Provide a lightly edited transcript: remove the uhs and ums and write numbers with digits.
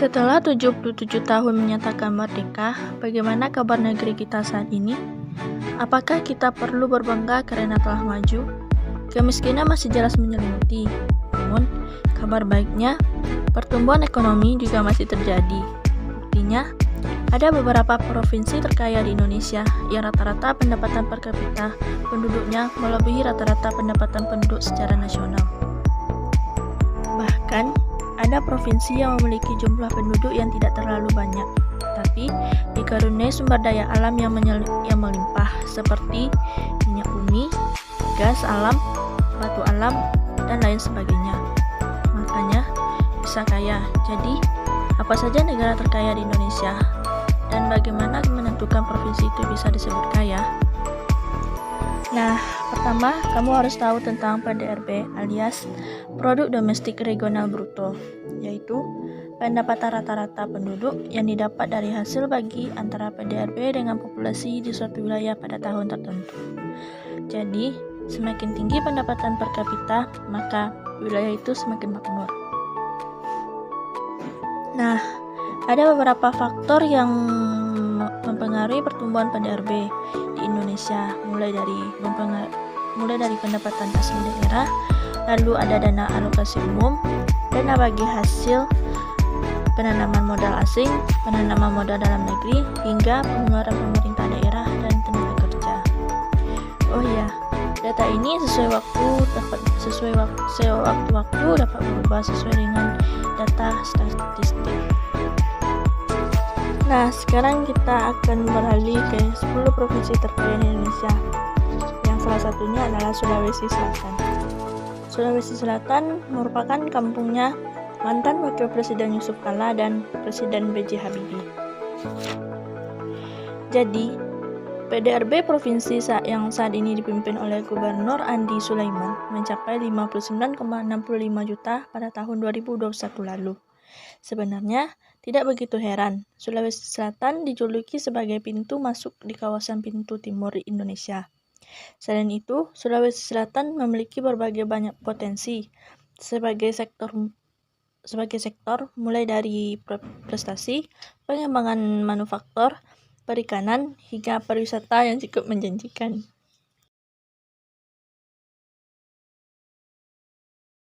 Setelah 77 tahun menyatakan merdeka, bagaimana kabar negeri kita saat ini? Apakah kita perlu berbangga karena telah maju? Kemiskinan masih jelas menyelimuti, namun kabar baiknya, pertumbuhan ekonomi juga masih terjadi. Buktinya, ada beberapa provinsi terkaya di Indonesia yang rata-rata pendapatan per kapita penduduknya melebihi rata-rata pendapatan penduduk secara nasional. Bahkan, ada provinsi yang memiliki jumlah penduduk yang tidak terlalu banyak, tapi dikaruniai sumber daya alam yang melimpah seperti minyak bumi, gas alam, batu alam, dan lain sebagainya. Makanya bisa kaya. Jadi, apa saja negara terkaya di Indonesia? Dan bagaimana menentukan provinsi itu bisa disebut kaya? Nah, pertama, kamu harus tahu tentang PDRB alias Produk Domestik Regional Bruto, yaitu pendapatan rata-rata penduduk yang didapat dari hasil bagi antara PDRB dengan populasi di suatu wilayah pada tahun tertentu. Jadi, semakin tinggi pendapatan per kapita, maka wilayah itu semakin makmur. Nah, ada beberapa faktor yang mempengaruhi pertumbuhan PDRB di Indonesia, mulai dari pendapatan asli daerah, lalu ada dana alokasi umum, dana bagi hasil penanaman modal asing, penanaman modal dalam negeri, hingga pengeluaran pemerintah daerah dan tenaga kerja. Oh iya, data ini sewaktu-waktu dapat berubah sesuai dengan data statistik. Nah, sekarang kita akan beralih ke 10 provinsi terkaya di Indonesia, yang salah satunya adalah Sulawesi Selatan. Sulawesi Selatan merupakan kampungnya mantan Wakil Presiden Yusuf Kala dan Presiden B.J. Habibie. Jadi, PDRB provinsi yang saat ini dipimpin oleh Gubernur Andi Sulaiman mencapai 59,65 juta pada tahun 2021 lalu. Sebenarnya, tidak begitu heran, Sulawesi Selatan dijuluki sebagai pintu masuk di kawasan pintu timur di Indonesia. Selain itu, Sulawesi Selatan memiliki berbagai banyak potensi sebagai sektor mulai dari prestasi, pengembangan manufaktur, perikanan, hingga pariwisata yang cukup menjanjikan.